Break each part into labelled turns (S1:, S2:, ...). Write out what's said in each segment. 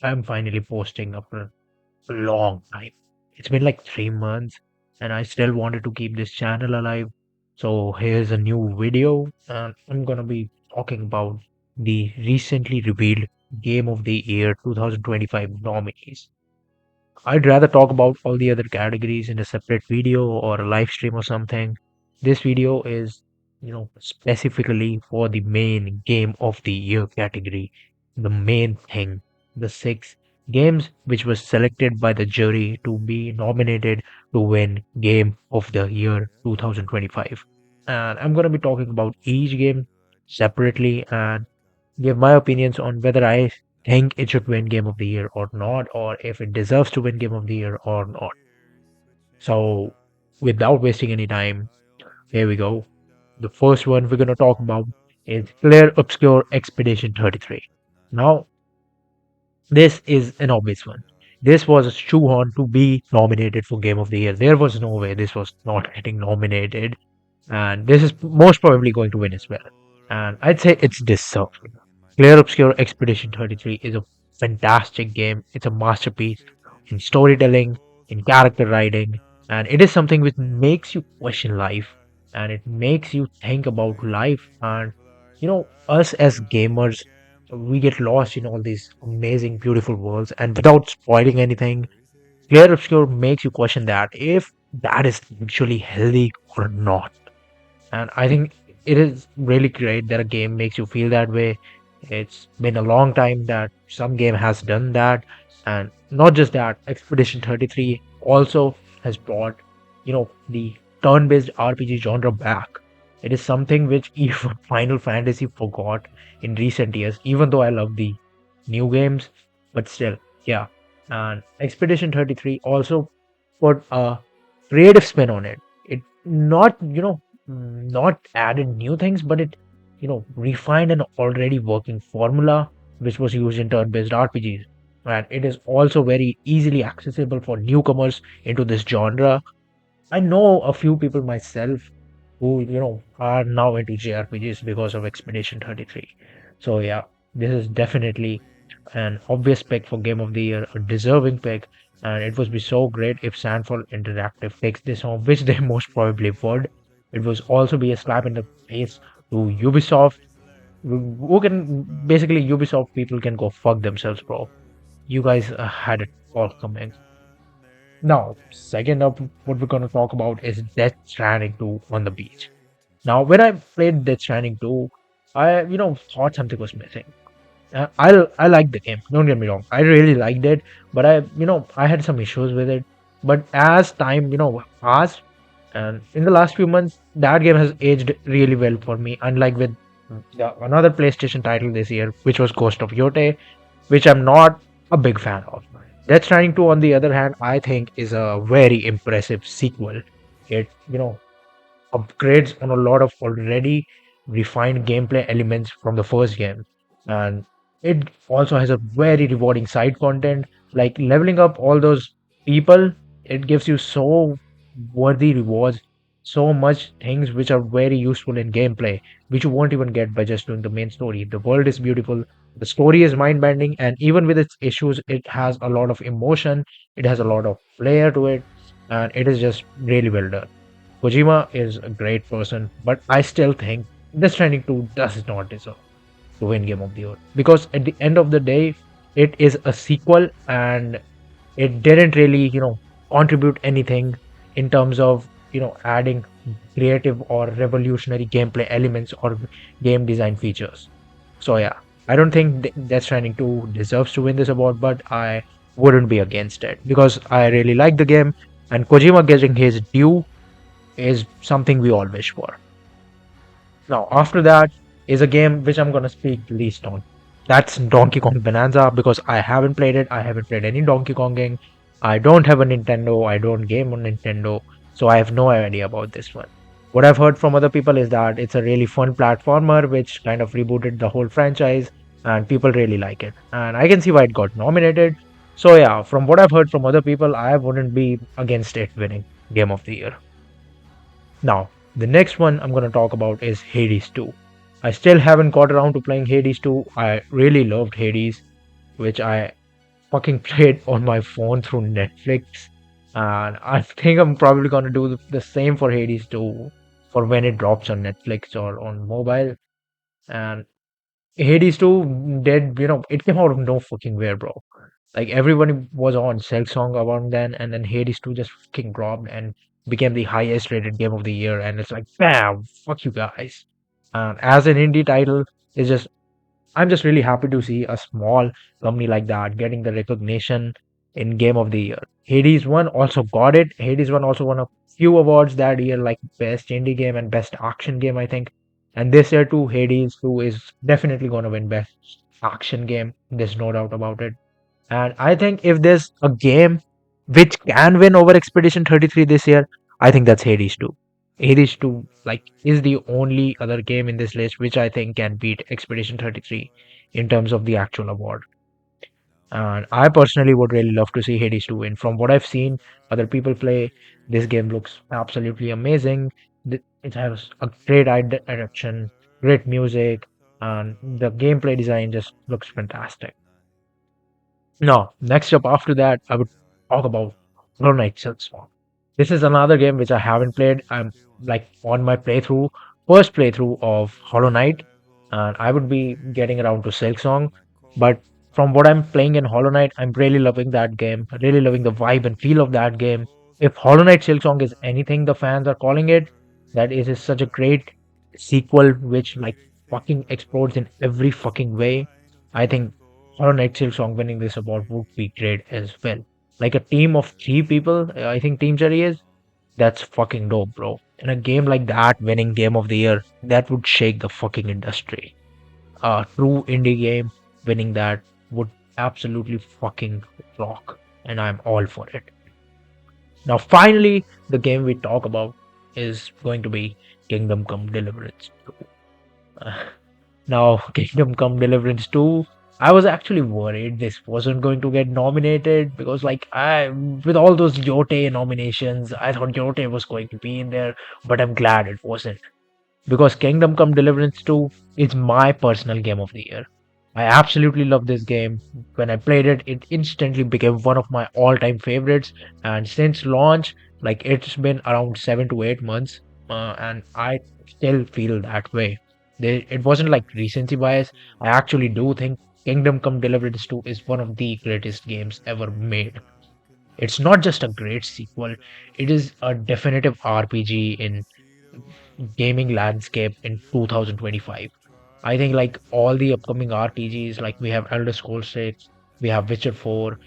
S1: I'm finally posting after a long time. It's been like 3 months, and I still wanted to keep this channel alive. So here's a new video, and I'm gonna be talking about the recently revealed Game of the Year 2025 nominees. I'd rather talk about all the other categories in a separate video or a live stream or something. This video is, specifically for the main Game of the Year category, the main thing, the six games which was selected by the jury to be nominated to win Game of the Year 2025. And I'm going to be talking about each game separately and give my opinions on whether I think it should win Game of the Year or not, or if it deserves to win Game of the Year or not. So, without wasting any time, here we go. The first one we're going to talk about is Clear Obscure Expedition 33. Now, this is an obvious one. This was a shoehorn to be nominated for Game of the Year. There was no way this was not getting nominated, and this is most probably going to win as well. And I'd say it's deserved. Clear Obscure Expedition 33 is a fantastic game. It's a masterpiece in storytelling, in character writing, and it is something which makes you question life and it makes you think about life. And us as gamers, we get lost in all these amazing, beautiful worlds, and without spoiling anything, Clear Obscure makes you question that if that is actually healthy or not. And I think it is really great that a game makes you feel that way. It's been a long time that some game has done that. And not just that, Expedition 33 also has brought, the turn-based RPG genre back. It is something which even Final Fantasy forgot in recent years, even though I love the new games, but still, yeah. And Expedition 33 also put a creative spin on it. It not, not added new things, but it, refined an already working formula which was used in turn-based RPGs. And it is also very easily accessible for newcomers into this genre. I know a few people myself who, are now into JRPGs because of Expedition 33. So yeah, this is definitely an obvious pick for Game of the Year, a deserving pick, and it would be so great if Sandfall Interactive takes this home, which they most probably would. It would also be a slap in the face to Ubisoft, who can basically Ubisoft people can go fuck themselves, bro. You guys had it all coming. Now, second up, what we're going to talk about is Death Stranding 2 on the beach. Now, when I played Death Stranding 2, I, thought something was missing. I liked the game. Don't get me wrong. I really liked it, but I had some issues with it. But as time, passed, and in the last few months, that game has aged really well for me. Unlike with another PlayStation title this year, which was Ghost of Yote, which I'm not a big fan of. Death Stranding 2, on the other hand, I think is a very impressive sequel. It, upgrades on a lot of already refined gameplay elements from the first game. And it also has a very rewarding side content, like leveling up all those people. It gives you so worthy rewards, so much things which are very useful in gameplay, which you won't even get by just doing the main story. The world is beautiful, the story is mind bending, and even with its issues, it has a lot of emotion, it has a lot of flair to it, and it is just really well done. Kojima is a great person, but I still think Death Stranding 2 does not deserve to win Game of the Year, because at the end of the day, it is a sequel and it didn't really, contribute anything in terms of, adding creative or revolutionary gameplay elements or game design features. So yeah, I don't think Death Stranding 2 deserves to win this award, but I wouldn't be against it because I really like the game and Kojima getting his due is something we all wish for. Now, after that is a game which I'm going to speak least on. That's Donkey Kong Bonanza because I haven't played it. I haven't played any Donkey Konging. I don't have a Nintendo. I don't game on Nintendo. So I have no idea about this one. What I've heard from other people is that it's a really fun platformer which kind of rebooted the whole franchise and people really like it. And I can see why it got nominated. So yeah, from what I've heard from other people, I wouldn't be against it winning Game of the Year. Now, the next one I'm going to talk about is Hades 2. I still haven't got around to playing Hades 2. I really loved Hades, which I fucking play it on my phone through Netflix. And I think I'm probably gonna do the same for Hades 2 for when it drops on Netflix or on mobile. And Hades 2 did, it came out of no fucking where, bro. Like everyone was on Silk Song around then, and then Hades 2 just fucking dropped and became the highest rated game of the year. And it's like, bam, fuck you guys. As an indie title, it's just I'm just really happy to see a small company like that getting the recognition in Game of the Year. Hades 1 also got it. Hades 1 also won a few awards that year, like Best Indie Game and Best Action Game, I think. And this year too, Hades 2 is definitely going to win Best Action Game. There's no doubt about it. And I think if there's a game which can win over Expedition 33 this year, I think that's Hades 2. Hades 2 like is the only other game in this list which I think can beat Expedition 33 in terms of the actual award. And I personally would really love to see Hades 2 win. From what I've seen other people play, this game looks absolutely amazing. It has a great direction, great music, and the gameplay design just looks fantastic. No, next up after that, I would talk about Hollow Knight Silksong. This is another game which I haven't played. I'm like on my first playthrough of Hollow Knight, and I would be getting around to Silksong. But from what I'm playing in Hollow Knight, I'm really loving that game, really loving the vibe and feel of that game. If Hollow Knight Silksong is anything the fans are calling it, that is such a great sequel which like fucking explodes in every fucking way. I think Hollow Knight Silksong winning this award would be great as well. Like a team of three people, I think Team Cherry is. That's fucking dope, bro. In a game like that, winning Game of the Year, that would shake the fucking industry. A true indie game winning that would absolutely fucking rock, and I'm all for it. Now, finally, the game we talk about is going to be Kingdom Come Deliverance. Now, Kingdom Come Deliverance 2, I was actually worried this wasn't going to get nominated because, like, with all those Yote nominations, I thought Yote was going to be in there, but I'm glad it wasn't because Kingdom Come Deliverance 2 is my personal game of the year. I absolutely love this game. When I played it, it instantly became one of my all-time favorites. And since launch, like it's been around 7 to 8 months, and I still feel that way. It wasn't like recency bias. I actually do think Kingdom Come Deliverance 2 is one of the greatest games ever made. It's not just a great sequel; it is a definitive RPG in gaming landscape in 2025. I think like all the upcoming RPGs, like we have Elder Scrolls 6, we have Witcher 4,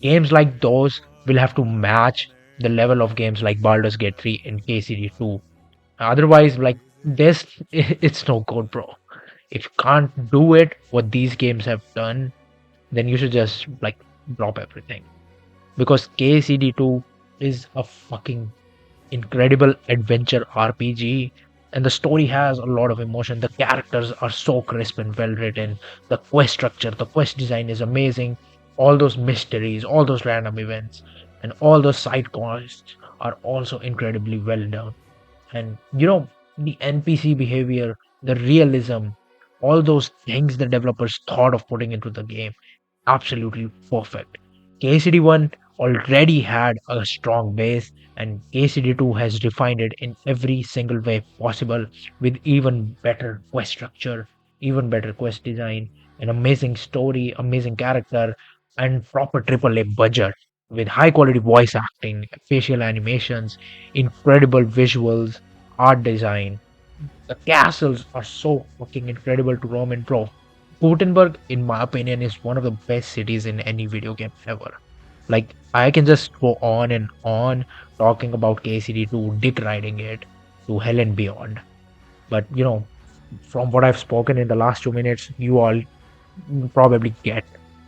S1: games like those will have to match the level of games like Baldur's Gate 3 and KCD 2. Otherwise, like this, it's no good, bro. If you can't do it, what these games have done, then you should just like drop everything. Because KCD 2 is a fucking incredible adventure RPG, and the story has a lot of emotion. The characters are so crisp and well written. The quest structure, the quest design is amazing. All those mysteries, all those random events, and all those side quests are also incredibly well done. And the NPC behavior, the realism, all those things the developers thought of putting into the game, absolutely perfect. KCD 1 already had a strong base, and KCD 2 has refined it in every single way possible with even better quest structure, even better quest design, an amazing story, amazing character, and proper AAA budget with high quality voice acting, facial animations, incredible visuals, art design. The castles are so fucking incredible to roam in, bro. Gutenberg, in my opinion, is one of the best cities in any video game ever. Like, I can just go on and on talking about KCD 2, dick riding it to hell and beyond. But, from what I've spoken in the last 2 minutes, you all probably get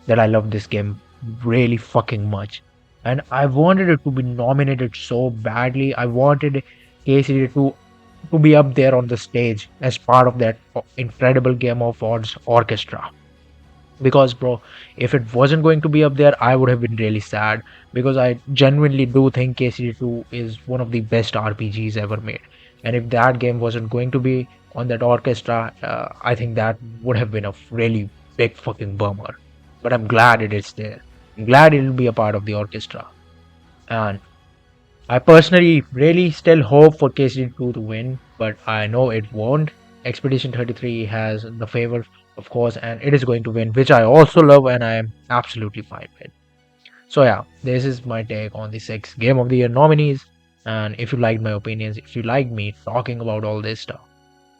S1: that I love this game really fucking much. And I wanted it to be nominated so badly. I wanted KCD 2 to be up there on the stage as part of that incredible Game of Awards orchestra. Because, bro, if it wasn't going to be up there, I would have been really sad because I genuinely do think KCD 2 is one of the best RPGs ever made. And if that game wasn't going to be on that orchestra, I think that would have been a really big fucking bummer. But I'm glad it is there. I'm glad it'll be a part of the orchestra. And I personally really still hope for KCD2 to win, but I know it won't. Expedition 33 has the favor, of course, and it is going to win, which I also love and I am absolutely fine with. So yeah, this is my take on the 6 Game of the Year nominees. And if you like my opinions, if you like me talking about all this stuff,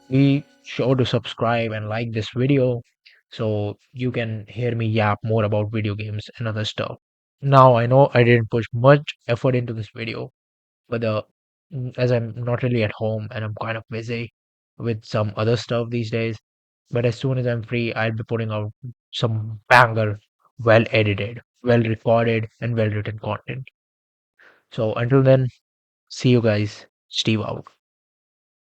S1: be sure to subscribe and like this video so you can hear me yap more about video games and other stuff. Now I know I didn't push much effort into this video, but as I'm not really at home and I'm kind of busy with some other stuff these days, but as soon as I'm free, I'll be putting out some banger, well edited, well recorded, and well written content. So until then, see you guys. Steve out.